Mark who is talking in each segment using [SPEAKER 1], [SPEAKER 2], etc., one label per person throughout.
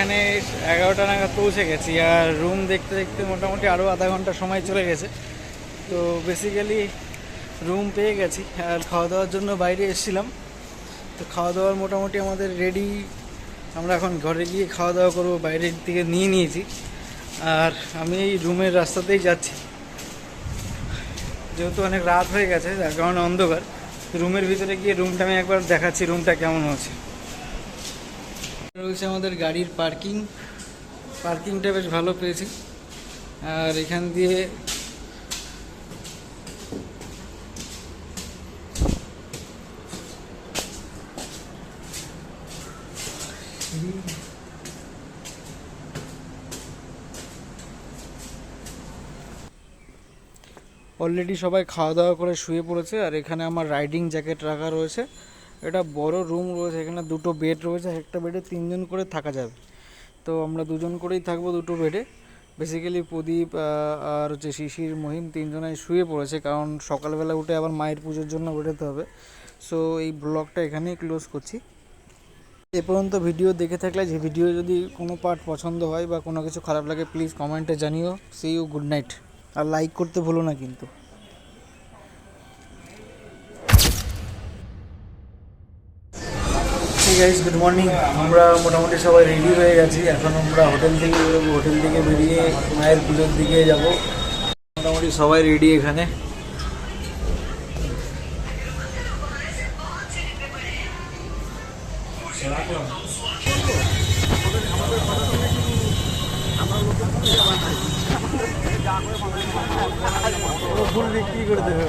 [SPEAKER 1] এখানে 11টা নাগাদ পৌঁছে গেছি, আর রুম দেখতে দেখতে মোটামুটি আরও আধা ঘন্টা সময় চলে গেছে। তো বেসিক্যালি রুম পেয়ে গেছি, আর খাওয়া দাওয়ার জন্য বাইরে এসেছিলাম। তো খাওয়া দাওয়ার মোটামুটি আমাদের রেডি, আমরা এখন ঘরে গিয়ে খাওয়া দাওয়া করবো, বাইরের দিকে নিয়ে নিয়েছি। আর আমি এই রুমের রাস্তাতেই যাচ্ছি, যেহেতু অনেক রাত হয়ে গেছে যার কারণে অন্ধকার। রুমের ভিতরে গিয়ে রুমটা আমি একবার দেখাচ্ছি, রুমটা কেমন আছে। রয়েছে আমাদের গাড়ির পার্কিংটা বেশ ভালো পেয়েছি। আর এখান দিয়ে অলরেডি সবাই খাওয়া দাওয়া করে শুয়ে পড়েছে। আর এখানে আমার রাইডিং জ্যাকেট রাখা রয়েছে। এটা বড় রুম রয়েছে, এখানে দুটো বেড রয়েছে, একটা বেডে 3জন করে থাকা যাবে। তো আমরা 2জন করেই থাকবো দুটো বেডে। বেসিক্যালি প্রদীপ আর হচ্ছে শিশির, মহিম 3জনাই শুয়ে পড়েছে, কারণ সকালবেলা উঠে আবার মায়ের পুজোর জন্য বেরোতে হবে। সো এই ব্লগটা এখানেই ক্লোজ করছি। এ পর্যন্ত ভিডিও দেখে থাকলে, যে ভিডিও যদি কোনো পার্ট পছন্দ হয় বা কোনো কিছু খারাপ লাগে, প্লিজ কমেন্টে জানিও। See you, good night. আর লাইক করতে ভুলো না কিন্তু। Guys, good morning. আমরা মোটামুটি সবাই রেডি হয়ে গেছি। এখন আমরা হোটেল থেকে বেরোবো, হোটেল থেকে বেরিয়ে মায়ের পুজোর দিকে যাব। মোটামুটি সবাই রেডি এখানে। ফুল বিক্রি করে দেবে।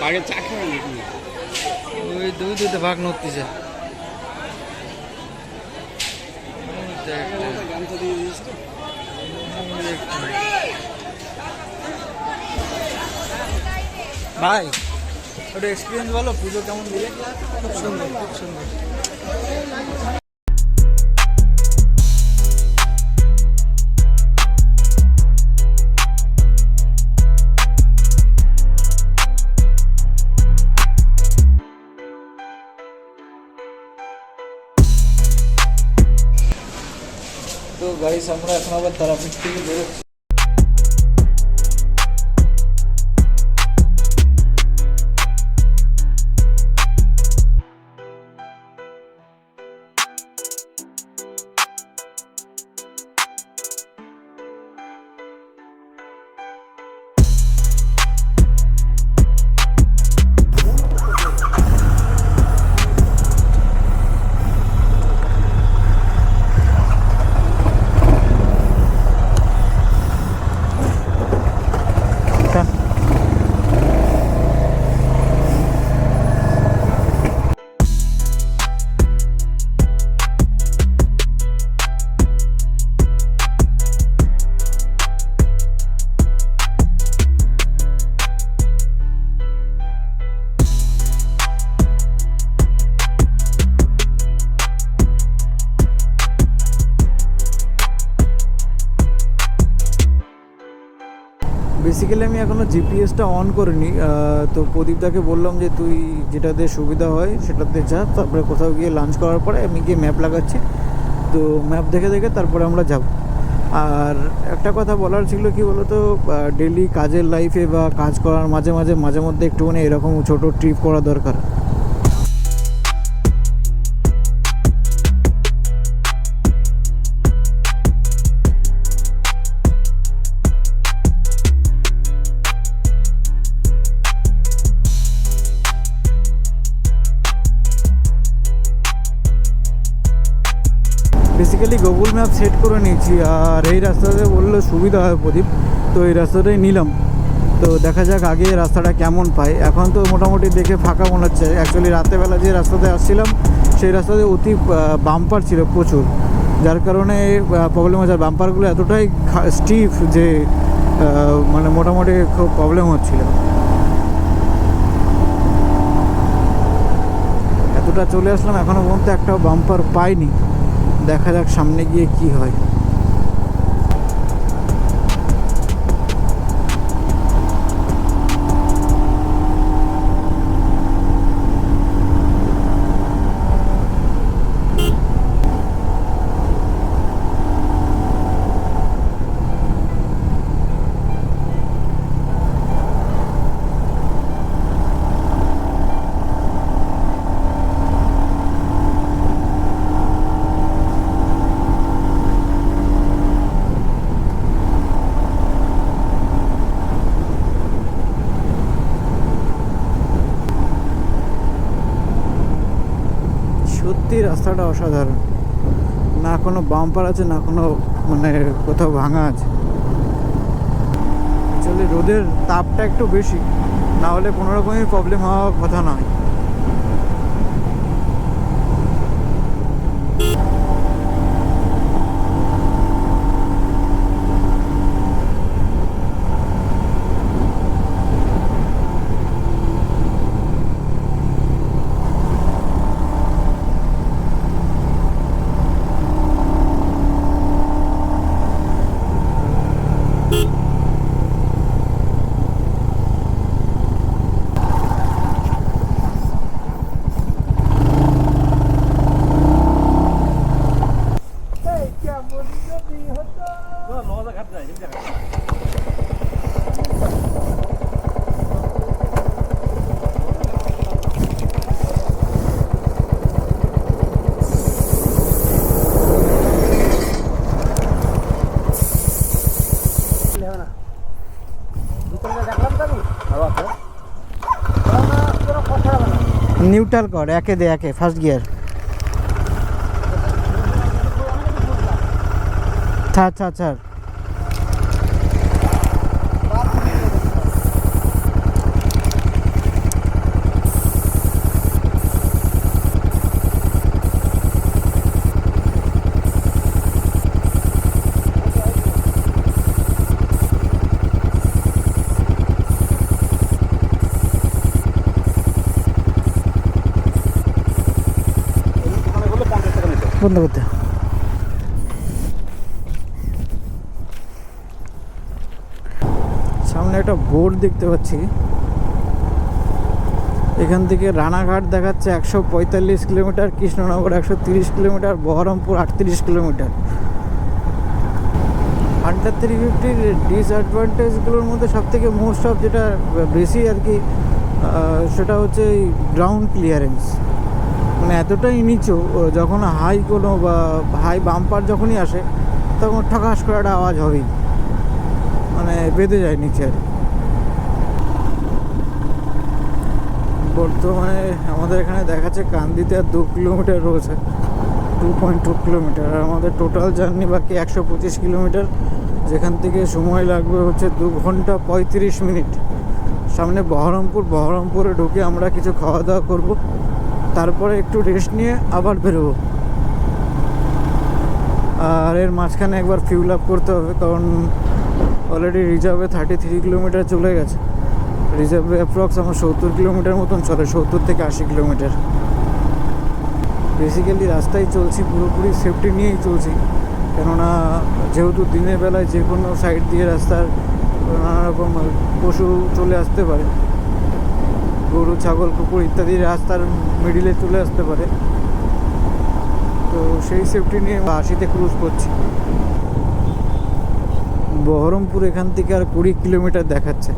[SPEAKER 2] বাগে চা খাবে নাকি?
[SPEAKER 1] ওই দুইতে ভাগ নড়তেছে।
[SPEAKER 2] গামছা দিয়ে দিয়েছে।
[SPEAKER 1] ভাই, ওটা এক্সপিরিয়েন্স বলো, পুজো কেমন দিলে? খুব সুন্দর, খুব সুন্দর। তো গাইস, আমরা এখন আবার তারাপীঠ থেকে বেরোচ্ছি। বেসিক্যালি আমি এখনও জিপিএসটা অন করিনি, তো প্রদীপদাকে বললাম যে তুই যেটাতে সুবিধা হয় সেটাতে যা, তারপরে কোথাও গিয়ে লাঞ্চ করার পরে আমি গিয়ে ম্যাপ লাগাচ্ছি, তো ম্যাপ দেখে দেখে তারপরে আমরা যাব। আর একটা কথা বলার ছিল কি বলতো, ডেলি কাজের লাইফে বা কাজ করার মাঝে মধ্যে একটুখানি এরকম ছোটো ট্রিপ করা দরকার। বেসিক্যালি গুগল ম্যাপ সেট করে নিয়েছি, আর এই রাস্তাতে বললে সুবিধা হয় প্রদীপ, তো এই রাস্তাটাই নিলাম। তো দেখা যাক আগে রাস্তাটা কেমন পাই। এখন তো মোটামুটি দেখে ফাঁকা মনে হচ্ছে। অ্যাকচুয়ালি রাতেরবেলা যে রাস্তাতে আসছিলাম সেই রাস্তাতে অতি বাম্পার ছিল প্রচুর, যার কারণে প্রবলেম হচ্ছে। আর বাম্পারগুলো এতটাই স্টিফ যে মানে মোটামুটি খুব প্রবলেম হচ্ছিল। এতটা চলে আসলাম, এখনও পর্যন্ত একটা বাম্পার পাইনি। দেখা যাক সামনে গিয়ে কি হয়। সত্যি রাস্তাটা অসাধারণ, না কোনো বাম্পার আছে না কোনো মানে কোথাও ভাঙা আছে। অ্যাকচুয়ালি রোদের তাপটা একটু বেশি, না হলে কোনো রকমই প্রবলেম হওয়ার কথা নয়। নিউট্রাল কর, একে দে, একে ফার্স্ট গিয়ার। ছাড় ছাড় ছাড়। বন্ধ করতে। সামনে একটা বোর্ড দেখতে পাচ্ছি, এখান থেকে রানাঘাট দেখাচ্ছে 145 kilometre, Krishnanagar 130 kilometre, Baharampur 38 kilometre. Hunter 350-র ডিসঅ্যাডভান্টেজগুলোর মধ্যে সবথেকে মোস্ট অফ যেটা বেশি আর কি, সেটা হচ্ছে এই গ্রাউন্ড ক্লিয়ারেন্স। মানে এতটাই নিচু, যখন হাই কোনো বা হাই বাম্পার যখনই আসে তখন ঠাকাস করে একটা আওয়াজ হবেই, মানে বেঁধে যায় নিচে আর। বর্তমানে আমাদের এখানে দেখাচ্ছে কান্দিতে আর 2 কিলোমিটার রয়েছে, 2.2 কিলোমিটার। আর আমাদের টোটাল জার্নি বাকি 125 কিলোমিটার, যেখান থেকে সময় লাগবে হচ্ছে 2 ঘন্টা 35 মিনিট। সামনে বহরমপুরে ঢুকে আমরা কিছু খাওয়া দাওয়া করবো, তারপরে একটু রেস্ট নিয়ে আবার বেরোবো। আর এর মাঝখানে একবার ফিউল আপ করতে হবে, কারণ অলরেডি রিজার্ভে 33 কিলোমিটার চলে গেছে। রিজার্ভে অ্যাপ্রক্স আমার 70 কিলোমিটার মতন চলে, 70 থেকে 80 কিলোমিটার। বেসিক্যালি রাস্তায় চলছি পুরোপুরি সেফটি নিয়েই চলছি, কেননা যেহেতু দিনের বেলায় যে কোনো সাইড দিয়ে রাস্তার নানা রকম পশু চলে আসতে পারে, গরু ছাগল কুকুর ইত্যাদি রাস্তার মিডিলে চলে আসতে পারে। তো সেই সেফটি নিয়ে 80-তে ক্রুজ করছি। বহরমপুর এখান থেকে আর 20 কিলোমিটার দেখাচ্ছে।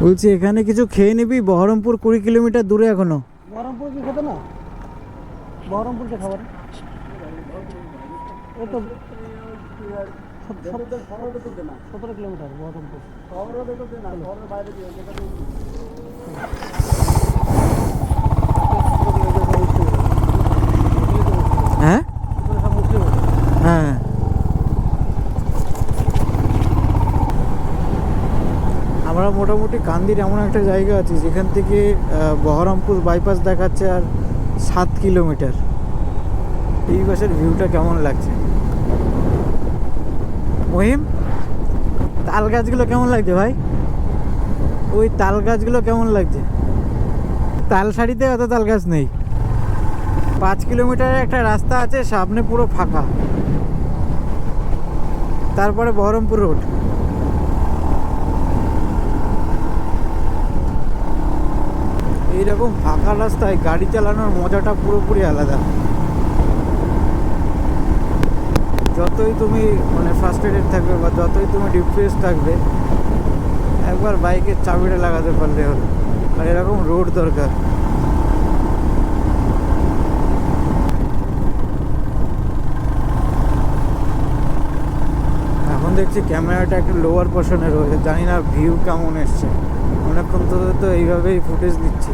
[SPEAKER 1] বলছি এখানে কিছু খেয়ে নিবি? বহরমপুর 20 কিলোমিটার দূরে এখনো।
[SPEAKER 3] বহরমপুর কি খেতে না? বহরমপুরকে খাবার এই তো 17 কিলোমিটার বহরমপুর।
[SPEAKER 1] হ্যাঁ হ্যাঁ, আমরা মোটামুটি কান্দির এমন একটা জায়গা আছে যেখান থেকে বহরমপুর বাইপাস দেখাচ্ছে আর 7 কিলোমিটার। এই বাসের ভিউটা কেমন লাগছে? মহিম, তাল গাছগুলো কেমন লাগছে ভাই? ওই তাল গাছগুলো কেমন লাগছে? তাল সারিতে অত তাল গাছ নেই। 5 কিলোমিটারের একটা রাস্তা আছে, সামনে পুরো ফাঁকা, তারপরে বহরমপুর রোড। এইরকম ফাঁকা রাস্তায় গাড়ি চালানোর মজাটা পুরোপুরি আলাদা। যতই তুমি মানে ফার্স্ট্রেটেড থাকবে বা যতই তুমি ডিপ্রেস থাকবে, একবার বাইকের চাবিটা লাগাতে পারলে হলো। আর এরকম রোড দরকার। এখন দেখছি ক্যামেরাটা একটু লোয়ার পজিশনে রয়েছে, জানি না ভিউ কেমন এসছে। অনেকক্ষণ তো এইভাবেই ফুটেজ দিচ্ছি।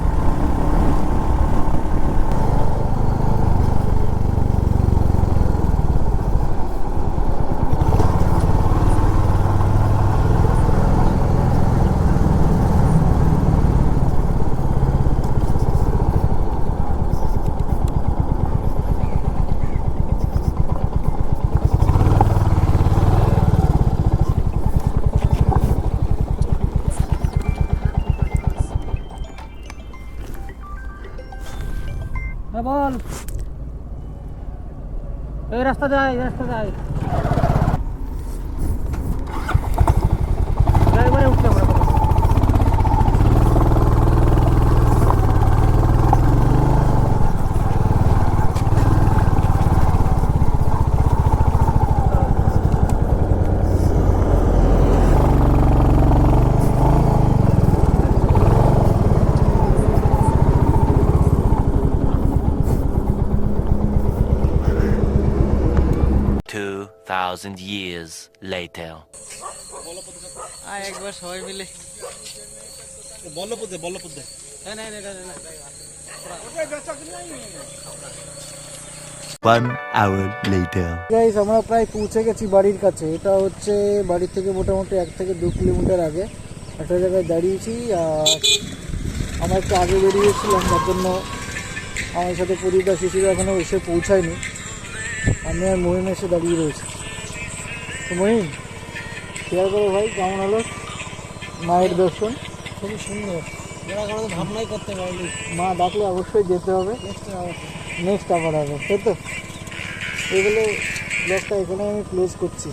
[SPEAKER 3] হ্যাঁ বল, এই রাস্তা যায়, এই রাস্তা যায়। ড্রাইভারে উঠলে আমরা
[SPEAKER 4] thousand years later.
[SPEAKER 1] একবার সবাই মিলে
[SPEAKER 2] বল্লপুর দে।
[SPEAKER 4] One hour later.
[SPEAKER 1] গাইস, আমরা প্রায় পৌঁছে গেছি বাড়ির কাছে। এটা হচ্ছে বাড়ি থেকে মোটামুটি 1 থেকে 2 কিলোমিটার আগে একটা জায়গায় দাঁড়িয়েছি। আর আমরা একটু আগে বেরিয়েছিলাম, তার জন্য আমার সাথে পরিবার শিশুরা এখনও এসে পৌঁছায়নি। আমি আর মহিম এসে দাঁড়িয়ে রয়েছি। তো মহিম, শেয়ার করো ভাই, কেমন হলো মায়ের দর্শন?
[SPEAKER 3] খুবই সুন্দর। যারা কোনো ভাবনাই করতে পারলি।
[SPEAKER 1] মা ডাকলে অবশ্যই যেতে হবে। নেক্সট আবার হবে, তাই তো? এগুলো ব্লগটা এখানে আমি ক্লোজ করছি।